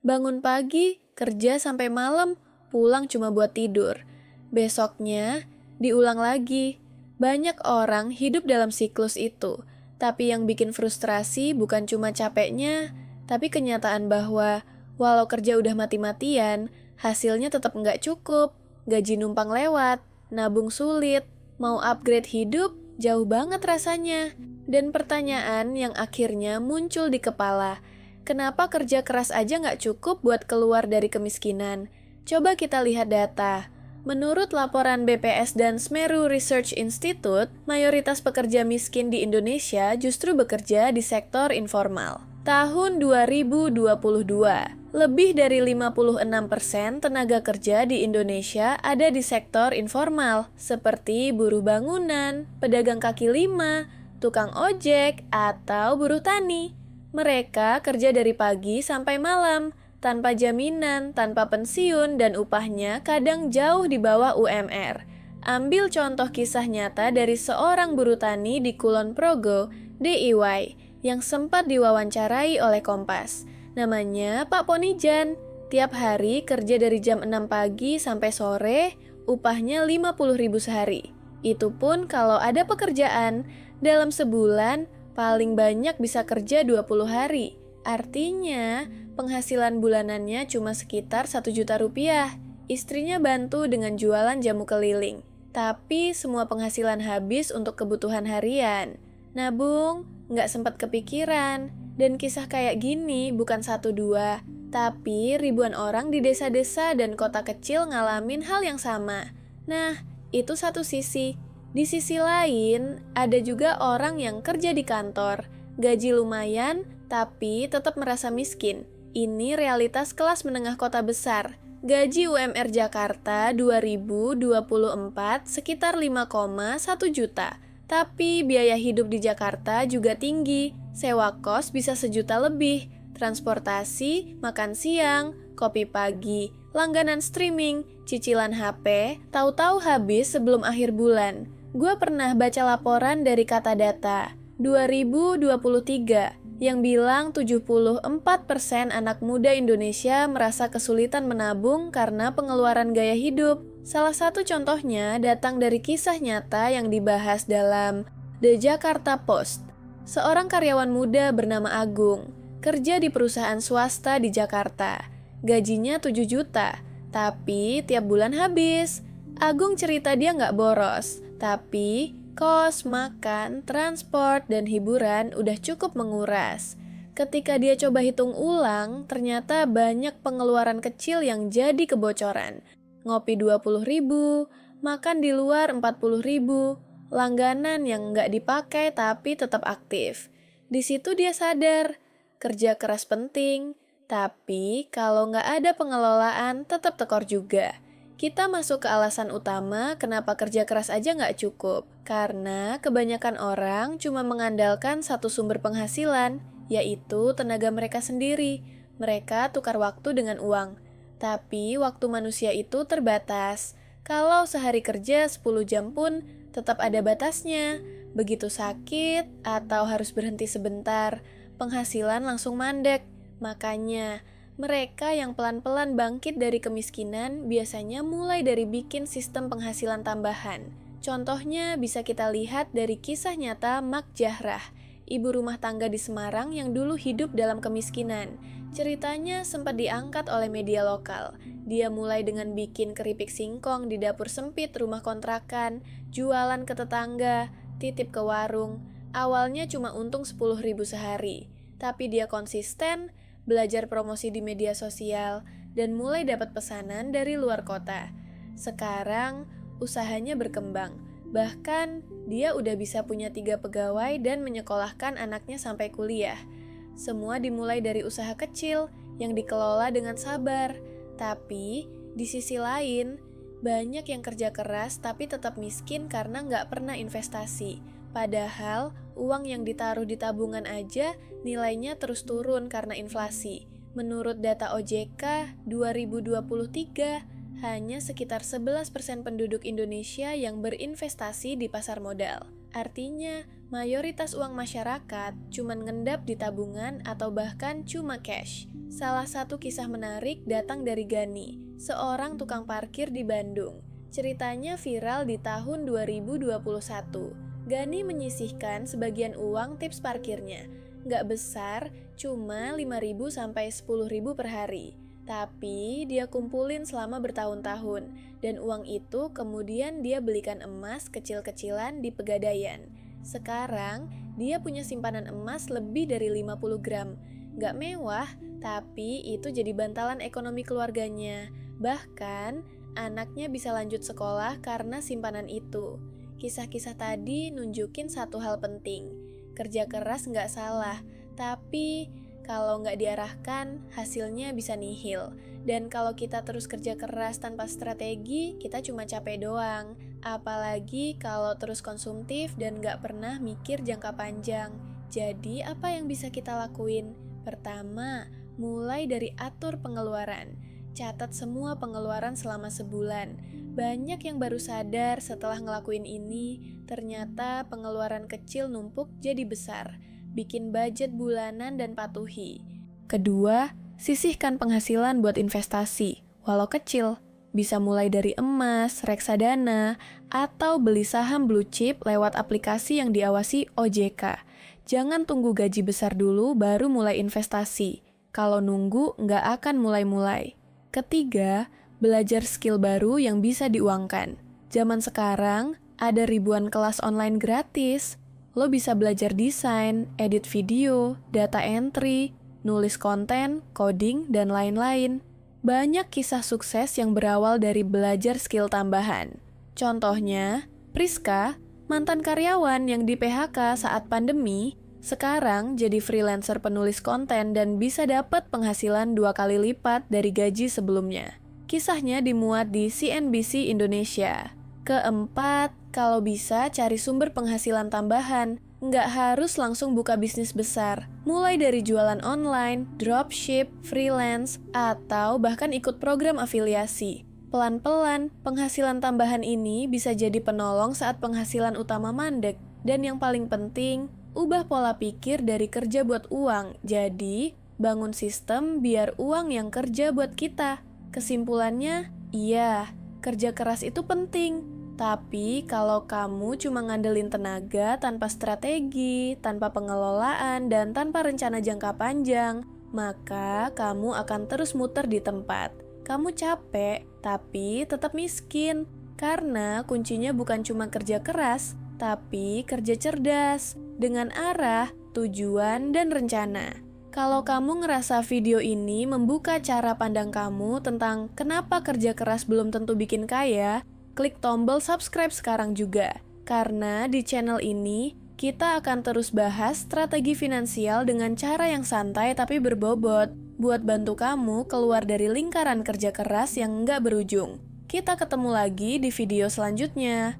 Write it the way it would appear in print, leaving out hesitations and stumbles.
Bangun pagi, kerja sampai malam, pulang cuma buat tidur. Besoknya, diulang lagi. Banyak orang hidup dalam siklus itu, tapi yang bikin frustrasi bukan cuma capeknya, tapi kenyataan bahwa walau kerja udah mati-matian, hasilnya tetap nggak cukup, gaji numpang lewat, nabung sulit, mau upgrade hidup, jauh banget rasanya. Dan pertanyaan yang akhirnya muncul di kepala, kenapa kerja keras aja nggak cukup buat keluar dari kemiskinan? Coba kita lihat data. Menurut laporan BPS dan Semeru Research Institute, mayoritas pekerja miskin di Indonesia justru bekerja di sektor informal. Tahun 2022, lebih dari 56% tenaga kerja di Indonesia ada di sektor informal, seperti buruh bangunan, pedagang kaki lima, tukang ojek, atau buruh tani. Mereka kerja dari pagi sampai malam, tanpa jaminan, tanpa pensiun, dan upahnya kadang jauh di bawah UMR. Ambil contoh kisah nyata dari seorang buruh tani di Kulon Progo, DIY, yang sempat diwawancarai oleh Kompas. Namanya Pak Ponijan. Tiap hari kerja dari jam 6 pagi sampai sore, upahnya 50.000 sehari. Itu pun kalau ada pekerjaan, dalam sebulan paling banyak bisa kerja 20 hari. Artinya, penghasilan bulanannya cuma sekitar 1 juta rupiah. Istrinya bantu dengan jualan jamu keliling. Tapi semua penghasilan habis untuk kebutuhan harian. Nabung, nggak sempat kepikiran. Dan kisah kayak gini bukan 1-2, tapi ribuan orang di desa-desa dan kota kecil ngalamin hal yang sama. Nah, itu satu sisi. Di sisi lain, ada juga orang yang kerja di kantor. Gaji lumayan, tapi tetap merasa miskin. Ini realitas kelas menengah kota besar. Gaji UMR Jakarta 2024 sekitar 5,1 juta. Tapi biaya hidup di Jakarta juga tinggi. Sewa kos bisa 1 juta lebih. Transportasi, makan siang, kopi pagi, langganan streaming, cicilan HP, tahu-tahu habis sebelum akhir bulan. Gue pernah baca laporan dari Kata Data 2023 yang bilang 74% anak muda Indonesia merasa kesulitan menabung karena pengeluaran gaya hidup. Salah satu contohnya datang dari kisah nyata yang dibahas dalam The Jakarta Post. Seorang karyawan muda bernama Agung, kerja di perusahaan swasta di Jakarta. Gajinya 7 juta, tapi tiap bulan habis. Agung cerita dia nggak boros, tapi kos, makan, transport, dan hiburan udah cukup menguras. Ketika dia coba hitung ulang, ternyata banyak pengeluaran kecil yang jadi kebocoran. Ngopi 20.000, makan di luar 40.000, langganan yang nggak dipakai tapi tetap aktif. Di situ dia sadar, kerja keras penting, tapi kalau nggak ada pengelolaan tetap tekor juga. Kita masuk ke alasan utama kenapa kerja keras aja nggak cukup. Karena kebanyakan orang cuma mengandalkan satu sumber penghasilan, yaitu tenaga mereka sendiri. Mereka tukar waktu dengan uang. Tapi waktu manusia itu terbatas. Kalau sehari kerja 10 jam pun tetap ada batasnya. Begitu sakit atau harus berhenti sebentar, penghasilan langsung mandek. Makanya, mereka yang pelan-pelan bangkit dari kemiskinan biasanya mulai dari bikin sistem penghasilan tambahan. Contohnya bisa kita lihat dari kisah nyata Mak Jahrah, ibu rumah tangga di Semarang yang dulu hidup dalam kemiskinan. Ceritanya sempat diangkat oleh media lokal. Dia mulai dengan bikin keripik singkong di dapur sempit rumah kontrakan, jualan ke tetangga, titip ke warung. Awalnya cuma untung 10.000 sehari, tapi dia konsisten, belajar promosi di media sosial, dan mulai dapat pesanan dari luar kota. Sekarang, usahanya berkembang. Bahkan, dia udah bisa punya 3 pegawai dan menyekolahkan anaknya sampai kuliah. Semua dimulai dari usaha kecil yang dikelola dengan sabar. Tapi, di sisi lain, banyak yang kerja keras tapi tetap miskin karena nggak pernah investasi. Padahal, uang yang ditaruh di tabungan aja nilainya terus turun karena inflasi. Menurut data OJK 2023, hanya sekitar 11% penduduk Indonesia yang berinvestasi di pasar modal. Artinya, mayoritas uang masyarakat cuma ngendap di tabungan atau bahkan cuma cash. Salah satu kisah menarik datang dari Gani, seorang tukang parkir di Bandung. Ceritanya viral di tahun 2021. Gani menyisihkan sebagian uang tips parkirnya. Nggak besar, cuma 5.000 sampai 10.000 per hari. Tapi dia kumpulin selama bertahun-tahun, dan uang itu kemudian dia belikan emas kecil-kecilan di Pegadaian. Sekarang, dia punya simpanan emas lebih dari 50 gram. Gak mewah, tapi itu jadi bantalan ekonomi keluarganya. Bahkan, anaknya bisa lanjut sekolah karena simpanan itu. Kisah-kisah tadi nunjukin satu hal penting. Kerja keras gak salah, tapi kalau nggak diarahkan, hasilnya bisa nihil. Dan kalau kita terus kerja keras tanpa strategi, kita cuma capek doang. Apalagi kalau terus konsumtif dan nggak pernah mikir jangka panjang. Jadi, apa yang bisa kita lakuin? Pertama, mulai dari atur pengeluaran. Catat semua pengeluaran selama sebulan. Banyak yang baru sadar setelah ngelakuin ini, ternyata pengeluaran kecil numpuk jadi besar. Bikin budget bulanan dan patuhi. Kedua, sisihkan penghasilan buat investasi, walau kecil. Bisa mulai dari emas, reksadana, atau beli saham blue chip lewat aplikasi yang diawasi OJK. Jangan tunggu gaji besar dulu baru mulai investasi. Kalau nunggu, nggak akan mulai-mulai. Ketiga, belajar skill baru yang bisa diuangkan. Zaman sekarang, ada ribuan kelas online gratis. Lo bisa belajar desain, edit video, data entry, nulis konten, coding, dan lain-lain. Banyak kisah sukses yang berawal dari belajar skill tambahan. Contohnya, Priska, mantan karyawan yang di PHK saat pandemi, sekarang jadi freelancer penulis konten dan bisa dapat penghasilan 2 kali lipat dari gaji sebelumnya. Kisahnya dimuat di CNBC Indonesia. Keempat, kalau bisa cari sumber penghasilan tambahan. Nggak harus langsung buka bisnis besar. Mulai dari jualan online, dropship, freelance, atau bahkan ikut program afiliasi. Pelan-pelan, penghasilan tambahan ini bisa jadi penolong saat penghasilan utama mandek. Dan yang paling penting, ubah pola pikir dari kerja buat uang. Jadi, bangun sistem biar uang yang kerja buat kita. Kesimpulannya, iya, kerja keras itu penting. Tapi kalau kamu cuma ngandelin tenaga tanpa strategi, tanpa pengelolaan, dan tanpa rencana jangka panjang, maka kamu akan terus muter di tempat. Kamu capek, tapi tetap miskin. Karena kuncinya bukan cuma kerja keras, tapi kerja cerdas, dengan arah, tujuan, dan rencana. Kalau kamu ngerasa video ini membuka cara pandang kamu tentang kenapa kerja keras belum tentu bikin kaya, klik tombol subscribe sekarang juga. Karena di channel ini, kita akan terus bahas strategi finansial dengan cara yang santai tapi berbobot, buat bantu kamu keluar dari lingkaran kerja keras yang nggak berujung. Kita ketemu lagi di video selanjutnya.